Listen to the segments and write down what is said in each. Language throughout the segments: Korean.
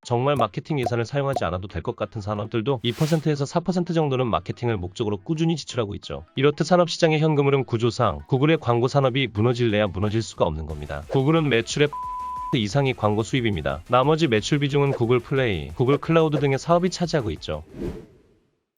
정말 마케팅 예산을 사용하지 않아도 될 것 같은 산업들도 2%에서 4% 정도는 마케팅을 목적으로 꾸준히 지출하고 있죠. 이렇듯 산업시장의 현금 흐름 구조상 구글의 광고 산업이 무너질래야 무너질 수가 없는 겁니다. 구글은 매출의 이상이 광고 수입입니다. 나머지 매출 비중은 구글 플레이, 구글 클라우드 등의 사업이 차지하고 있죠.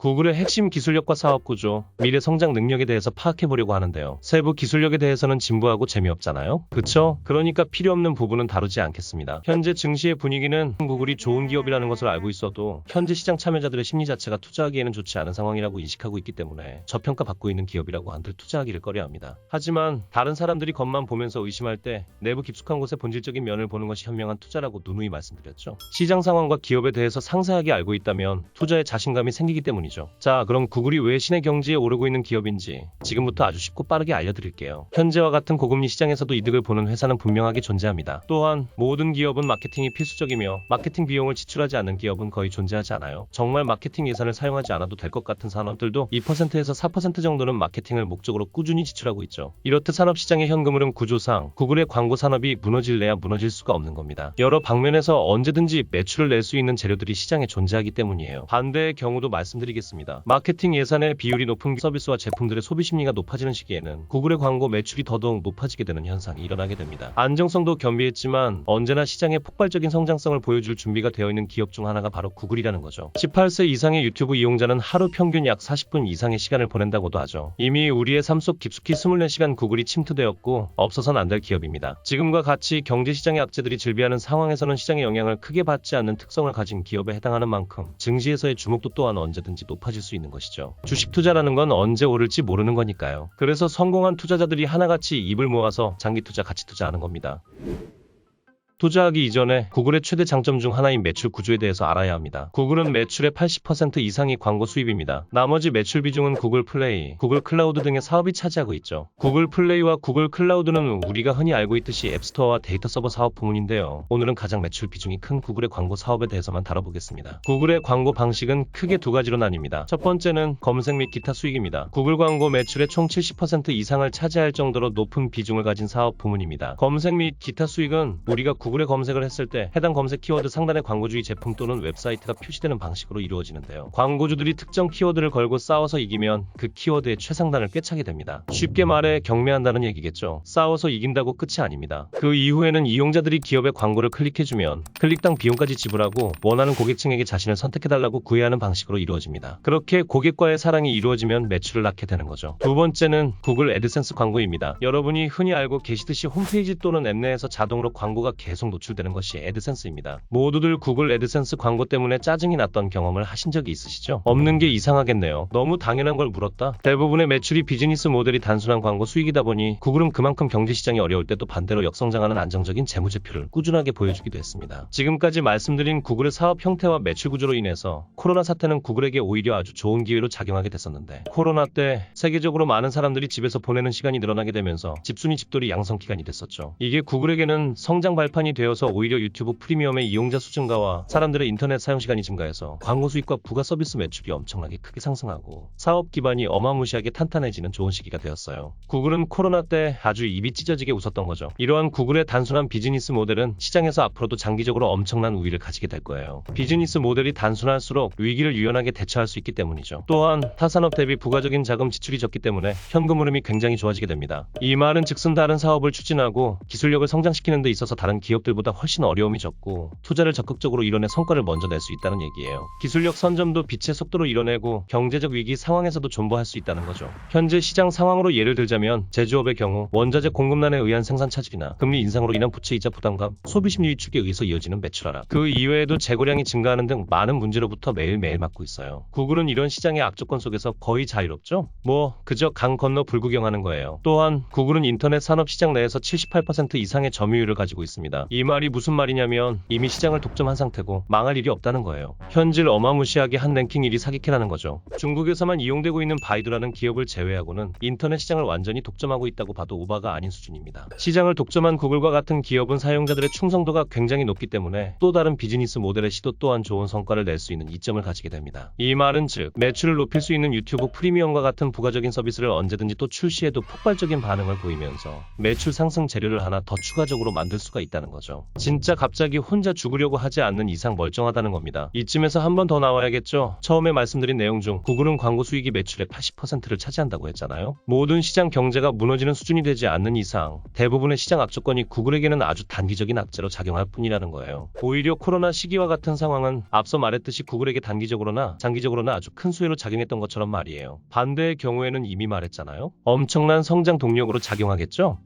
구글의 핵심 기술력과 사업 구조, 미래 성장 능력에 대해서 파악해보려고 하는데요. 세부 기술력에 대해서는 진부하고 재미없잖아요? 그쵸? 그러니까 필요 없는 부분은 다루지 않겠습니다. 현재 증시의 분위기는 구글이 좋은 기업이라는 것을 알고 있어도 현재 시장 참여자들의 심리 자체가 투자하기에는 좋지 않은 상황이라고 인식하고 있기 때문에 저평가받고 있는 기업이라고 한들 투자하기를 꺼려합니다. 하지만 다른 사람들이 겉만 보면서 의심할 때 내부 깊숙한 곳의 본질적인 면을 보는 것이 현명한 투자라고 누누이 말씀드렸죠. 시장 상황과 기업에 대해서 상세하게 알고 있다면 투자에 자신감이 생기기 때문이죠. 자, 그럼 구글이 왜 신의 경지에 오르고 있는 기업인지 지금부터 아주 쉽고 빠르게 알려드릴게요. 현재와 같은 고금리 시장에서도 이득을 보는 회사는 분명하게 존재합니다. 또한 모든 기업은 마케팅이 필수적이며 마케팅 비용을 지출하지 않는 기업은 거의 존재하지 않아요. 정말 마케팅 예산을 사용하지 않아도 될 것 같은 산업들도 2%에서 4% 정도는 마케팅을 목적으로 꾸준히 지출하고 있죠. 이렇듯 산업시장의 현금 흐름 구조상 구글의 광고 산업이 무너질래야 무너질 수가 없는 겁니다. 여러 방면에서 언제든지 매출을 낼 수 있는 재료들이 시장에 존재하기 때문이에요. 반대의 경우도 말씀드리겠습니다. 마케팅 예산의 비율이 높은 서비스와 제품들의 소비 심리가 높아지는 시기에는 구글의 광고 매출이 더더욱 높아지게 되는 현상이 일어나게 됩니다. 안정성도 겸비했지만 언제나 시장에 폭발적인 성장성을 보여줄 준비가 되어 있는 기업 중 하나가 바로 구글이라는 거죠. 18세 이상의 유튜브 이용자는 하루 평균 약 40분 이상의 시간을 보낸다고도 하죠. 이미 우리의 삶 속 깊숙이 24시간 구글이 침투되었고 없어선 안 될 기업입니다. 지금과 같이 경제시장의 악재들이 즐비하는 상황에서는 시장의 영향을 크게 받지 않는 특성을 가진 기업에 해당하는 만큼 증시에서의 주목도 또한 언제든지 높아질 수 있는 것이죠. 주식 투자라는 건 언제 오를지 모르는 거니까요. 그래서 성공한 투자자들이 하나같이 입을 모아서 장기 투자, 가치 투자하는 겁니다. 투자하기 이전에 구글의 최대 장점 중 하나인 매출 구조에 대해서 알아야 합니다. 구글은 매출의 80% 이상이 광고 수입입니다. 나머지 매출 비중은 구글 플레이, 구글 클라우드 등의 사업이 차지하고 있죠. 구글 플레이와 구글 클라우드는 우리가 흔히 알고 있듯이 앱스토어와 데이터 서버 사업 부문인데요. 오늘은 가장 매출 비중이 큰 구글의 광고 사업에 대해서만 다뤄보겠습니다. 구글의 광고 방식은 크게 두 가지로 나뉩니다. 첫 번째는 검색 및 기타 수익입니다. 구글 광고 매출의 총 70% 이상을 차지할 정도로 높은 비중을 가진 사업 부문입니다. 검색 및 기타 수익은 우리가 구글에 검색을 했을 때 해당 검색 키워드 상단에 광고주의 제품 또는 웹사이트가 표시되는 방식으로 이루어지는데요. 광고주들이 특정 키워드를 걸고 싸워서 이기면 그 키워드의 최상단을 꿰차게 됩니다. 쉽게 말해 경매한다는 얘기겠죠. 싸워서 이긴다고 끝이 아닙니다. 그 이후에는 이용자들이 기업의 광고를 클릭해주면 클릭당 비용까지 지불하고 원하는 고객층에게 자신을 선택해달라고 구애하는 방식으로 이루어집니다. 그렇게 고객과의 사랑이 이루어지면 매출을 낳게 되는 거죠. 두 번째는 구글 애드센스 광고입니다. 여러분이 흔히 알고 계시듯이 홈페이지 또는 앱 내에서 자동으로 광고가 계속 노출되는 것이 애드센스입니다. 모두들 구글 애드센스 광고 때문에 짜증이 났던 경험을 하신 적이 있으시죠? 없는 게 이상하겠네요. 너무 당연한 걸 물었다. 대부분의 매출이 비즈니스 모델이 단순한 광고 수익이다 보니 구글은 그만큼 경제시장이 어려울 때도 반대로 역성장하는 안정적인 재무제표를 꾸준하게 보여주기도 했습니다. 지금까지 말씀드린 구글의 사업 형태와 매출 구조로 인해서 코로나 사태는 구글에게 오히려 아주 좋은 기회로 작용하게 됐었는데, 코로나 때 세계적으로 많은 사람들이 집에서 보내는 시간이 늘어나게 되면서 집순이 집돌이 양성 기간이 됐었죠. 이게 구글에게는 성장 발판이 되어서 오히려 유튜브 프리미엄의 이용자 수 증가와 사람들의 인터넷 사용 시간이 증가해서 광고 수익과 부가 서비스 매출이 엄청나게 크게 상승하고 사업 기반이 어마무시하게 탄탄해지는 좋은 시기가 되었어요. 구글은 코로나 때 아주 입이 찢어지게 웃었던 거죠. 이러한 구글의 단순한 비즈니스 모델은 시장에서 앞으로도 장기적으로 엄청난 우위를 가지게 될 거예요. 비즈니스 모델이 단순할수록 위기를 유연하게 대처할 수 있기 때문이죠. 또한 타 산업 대비 부가적인 자금 지출이 적기 때문에 현금 흐름이 굉장히 좋아지게 됩니다. 이 말은 즉슨 다른 사업을 추진하고 기술력을 성장시키는 데 있어서 다른 기업들보다 훨씬 어려움이 적고 투자를 적극적으로 이뤄내 성과를 먼저 낼 수 있다는 얘기예요. 기술력 선점도 빛의 속도로 이뤄내고 경제적 위기 상황에서도 존버할 수 있다는 거죠. 현재 시장 상황으로 예를 들자면 제조업의 경우 원자재 공급난에 의한 생산 차질이나 금리 인상으로 인한 부채이자 부담감, 소비심리 위축에 의해서 이어지는 매출 하락, 그 이외에도 재고량이 증가하는 등 많은 문제로부터 매일매일 맞고 있어요. 구글은 이런 시장의 악조건 속에서 거의 자유롭죠? 그저 강 건너 불구경하는 거예요. 또한 구글은 인터넷 산업 시장 내에서 78% 이상의 점유율을 가지고 있습니다. 이 말이 무슨 말이냐면 이미 시장을 독점한 상태고 망할 일이 없다는 거예요. 현질 어마무시하게 한 랭킹 1위 사기캐라는 거죠. 중국에서만 이용되고 있는 바이두라는 기업을 제외하고는 인터넷 시장을 완전히 독점하고 있다고 봐도 오바가 아닌 수준입니다. 시장을 독점한 구글과 같은 기업은 사용자들의 충성도가 굉장히 높기 때문에 또 다른 비즈니스 모델의 시도 또한 좋은 성과를 낼 수 있는 이점을 가지게 됩니다. 이 말은 즉 매출을 높일 수 있는 유튜브 프리미엄과 같은 부가적인 서비스를 언제든지 또 출시해도 폭발적인 반응을 보이면서 매출 상승 재료를 하나 더 추가적으로 만들 수가 있다는 있다는 거죠. 진짜 갑자기 혼자 죽으려고 하지 않는 이상 멀쩡하다는 겁니다. 이쯤에서 한 번 더 나와야겠죠. 처음에 말씀드린 내용 중 구글은 광고 수익이 매출의 80%를 차지한다고 했잖아요. 모든 시장 경제가 무너지는 수준이 되지 않는 이상 대부분의 시장 악조건이 구글에게는 아주 단기적인 악재로 작용할 뿐이라는 거예요. 오히려 코로나 시기와 같은 상황은 앞서 말했듯이 구글에게 단기적으로나 장기적으로나 아주 큰 수혜로 작용했던 것처럼 말이에요. 반대의 경우에는 이미 말했잖아요. 엄청난 성장 동력으로 작용하겠죠?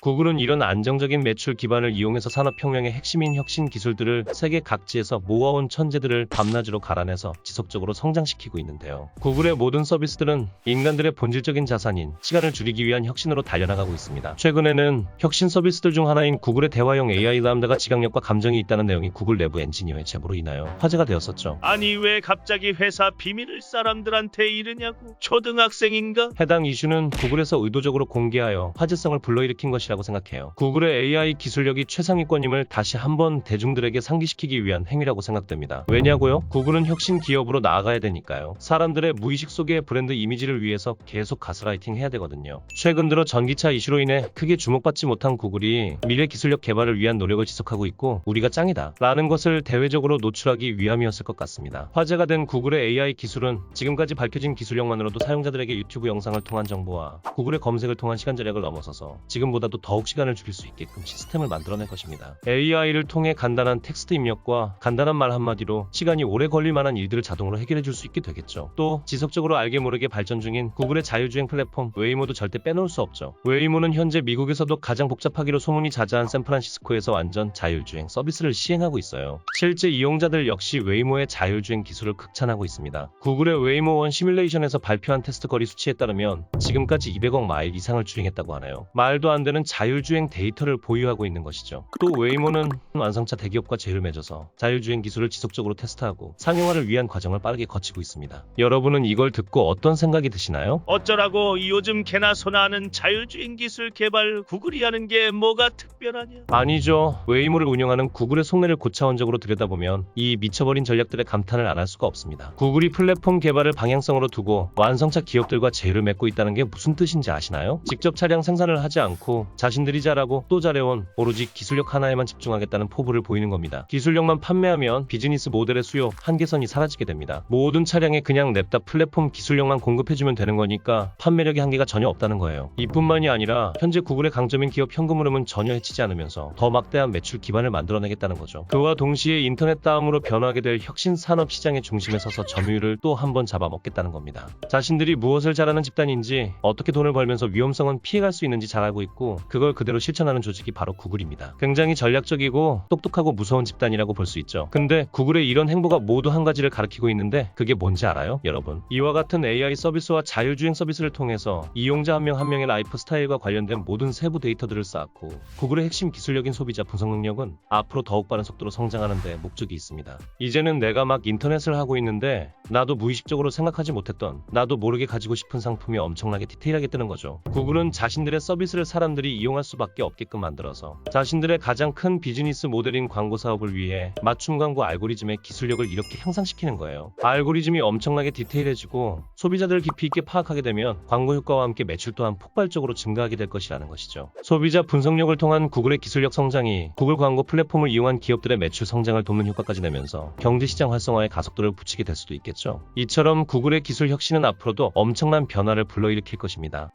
구글은 이런 안정적인 매출 기반을 이용해서 산업혁명의 핵심인 혁신 기술들을 세계 각지에서 모아온 천재들을 밤낮으로 갈아내서 지속적으로 성장시키고 있는데요. 구글의 모든 서비스들은 인간들의 본질적인 자산인 시간을 줄이기 위한 혁신으로 달려나가고 있습니다. 최근에는 혁신 서비스들 중 하나인 구글의 대화형 AI 람다가 지각력과 감정이 있다는 내용이 구글 내부 엔지니어의 제보로 인하여 화제가 되었었죠. 아니 왜 갑자기 회사 비밀을 사람들한테 이르냐고. 초등학생인가? 해당 이슈는 구글에서 의도적으로 공개하여 화제성을 불러일으킨 것이라고 생각해요. 구글의 AI 기술력이 최상위권임을 다시 한번 대중들에게 상기시키기 위한 행위라고 생각됩니다. 왜냐고요? 구글은 혁신 기업으로 나아가야 되니까요. 사람들의 무의식 속의 브랜드 이미지를 위해서 계속 가스라이팅 해야 되거든요. 최근 들어 전기차 이슈로 인해 크게 주목받지 못한 구글이 미래 기술력 개발을 위한 노력을 지속하고 있고 우리가 짱이다 라는 것을 대외적으로 노출하기 위함이었을 것 같습니다. 화제가 된 구글의 AI 기술은 지금까지 밝혀진 기술력만으로도 사용자들에게 유튜브 영상을 통한 정보와 구글의 검색을 통한 시간 절약을 넘어서서 지금보다도 더욱 시간을 줄일 수 있게끔 시스템을 만들어낼 것입니다. AI를 통해 간단한 텍스트 입력과 간단한 말 한마디로 시간이 오래 걸릴 만한 일들을 자동으로 해결해 줄 수 있게 되겠죠. 또 지속적으로 알게 모르게 발전 중인 구글의 자율주행 플랫폼 웨이모도 절대 빼놓을 수 없죠. 웨이모는 현재 미국에서도 가장 복잡하기로 소문이 자자한 샌프란시스코에서 완전 자율주행 서비스를 시행하고 있어요. 실제 이용자들 역시 웨이모의 자율주행 기술을 극찬하고 있습니다. 구글의 웨이모 원 시뮬레이션에서 발표한 테스트 거리 수치에 따르면 지금까지 200억 마일 이상을 주행했다고 하네요. 말도 안 되는 자율주행 데이터를 보유하고 있는 것이죠. 또 웨이모는 완성차 대기업과 제휴를 맺어서 자율주행 기술을 지속적으로 테스트하고 상용화를 위한 과정을 빠르게 거치고 있습니다. 여러분은 이걸 듣고 어떤 생각이 드시나요? 어쩌라고 요즘 개나 소나 하는 자율주행 기술 개발 구글이 하는 게 뭐가 특별하냐? 아니죠. 웨이모를 운영하는 구글의 속내를 고차원적으로 들여다보면 이 미쳐버린 전략들의 감탄을 안 할 수가 없습니다. 구글이 플랫폼 개발을 방향성으로 두고 완성차 기업들과 제휴를 맺고 있다는 게 무슨 뜻인지 아시나요? 직접 차량 생산을 하지 않고 자신들이 잘하고 또 잘해온 오로지 기술력 하나에만 집중하겠다는 포부를 보이는 겁니다. 기술력만 판매하면 비즈니스 모델의 수요 한계선이 사라지게 됩니다. 모든 차량에 그냥 냅다 플랫폼 기술력만 공급해주면 되는 거니까 판매력의 한계가 전혀 없다는 거예요. 이뿐만이 아니라 현재 구글의 강점인 기업 현금 흐름은 전혀 해치지 않으면서 더 막대한 매출 기반을 만들어내겠다는 거죠. 그와 동시에 인터넷 다음으로 변화하게 될 혁신 산업 시장의 중심에 서서 점유율을 또 한 번 잡아먹겠다는 겁니다. 자신들이 무엇을 잘하는 집단인지 어떻게 돈을 벌면서 위험성은 피해갈 수 있는지 잘 알고 있고 그걸 그대로 실천하는 조직이 바로 구글입니다. 굉장히 전략적이고 똑똑하고 무서운 집단이라고 볼 수 있죠. 근데 구글의 이런 행보가 모두 한 가지를 가리키고 있는데 그게 뭔지 알아요? 여러분. 이와 같은 AI 서비스와 자율주행 서비스를 통해서 이용자 한 명 한 명의 라이프 스타일과 관련된 모든 세부 데이터들을 쌓았고 구글의 핵심 기술력인 소비자 분석 능력은 앞으로 더욱 빠른 속도로 성장하는 데 목적이 있습니다. 이제는 내가 막 인터넷을 하고 있는데 나도 무의식적으로 생각하지 못했던 나도 모르게 가지고 싶은 상품이 엄청나게 디테일하게 뜨는 거죠. 구글은 자신들의 서비스를 사람들이 이용할 수밖에 없게끔 만들어서 자신들의 가장 큰 비즈니스 모델인 광고 사업을 위해 맞춤 광고 알고리즘의 기술력을 이렇게 향상시키는 거예요. 알고리즘이 엄청나게 디테일해지고 소비자들을 깊이 있게 파악하게 되면 광고 효과와 함께 매출 또한 폭발적으로 증가하게 될 것이라는 것이죠. 소비자 분석력을 통한 구글의 기술력 성장이 구글 광고 플랫폼을 이용한 기업들의 매출 성장을 돕는 효과까지 내면서 경제시장 활성화에 가속도를 붙이게 될 수도 있겠죠. 이처럼 구글의 기술 혁신은 앞으로도 엄청난 변화를 불러일으킬 것입니다.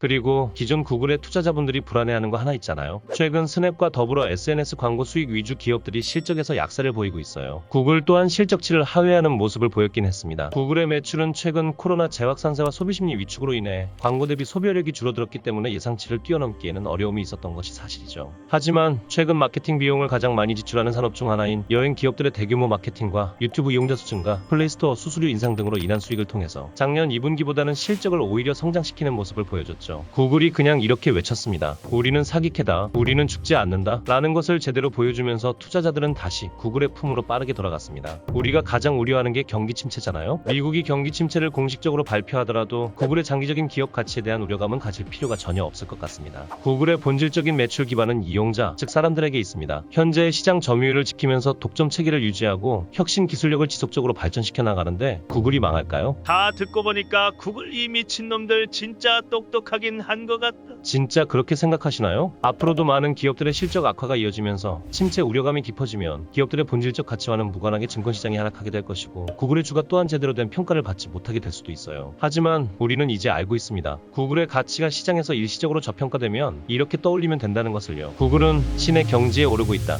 그리고 기존 구글의 투자자분들이 불안해하는 거 하나 있잖아요. 최근 스냅과 더불어 SNS 광고 수익 위주 기업들이 실적에서 약세를 보이고 있어요. 구글 또한 실적치를 하회하는 모습을 보였긴 했습니다. 구글의 매출은 최근 코로나 재확산세와 소비심리 위축으로 인해 광고 대비 소비력이 줄어들었기 때문에 예상치를 뛰어넘기에는 어려움이 있었던 것이 사실이죠. 하지만 최근 마케팅 비용을 가장 많이 지출하는 산업 중 하나인 여행 기업들의 대규모 마케팅과 유튜브 이용자 수 증가, 플레이스토어 수수료 인상 등으로 인한 수익을 통해서 작년 2분기보다는 실적을 오히려 성장시키는 모습을 보여줬죠. 구글이 그냥 이렇게 외쳤습니다. 우리는 사기캐다. 우리는 죽지 않는다. 라는 것을 제대로 보여주면서 투자자들은 다시 구글의 품으로 빠르게 돌아갔습니다. 우리가 가장 우려하는 게 경기 침체잖아요. 미국이 경기 침체를 공식적으로 발표하더라도 구글의 장기적인 기업 가치에 대한 우려감은 가질 필요가 전혀 없을 것 같습니다. 구글의 본질적인 매출 기반은 이용자, 즉 사람들에게 있습니다. 현재의 시장 점유율을 지키면서 독점 체계를 유지하고 혁신 기술력을 지속적으로 발전시켜 나가는데 구글이 망할까요? 다 듣고 보니까 구글 이 미친놈들 진짜 똑똑하게 하긴 한 것 같다. 진짜 그렇게 생각하시나요? 앞으로도 많은 기업들의 실적 악화가 이어지면서 침체 우려감이 깊어지면 기업들의 본질적 가치와는 무관하게 증권시장이 하락하게 될 것이고 구글의 주가 또한 제대로 된 평가를 받지 못하게 될 수도 있어요. 하지만 우리는 이제 알고 있습니다. 구글의 가치가 시장에서 일시적으로 저평가되면 이렇게 떠올리면 된다는 것을요. 구글은 신의 경지에 오르고 있다.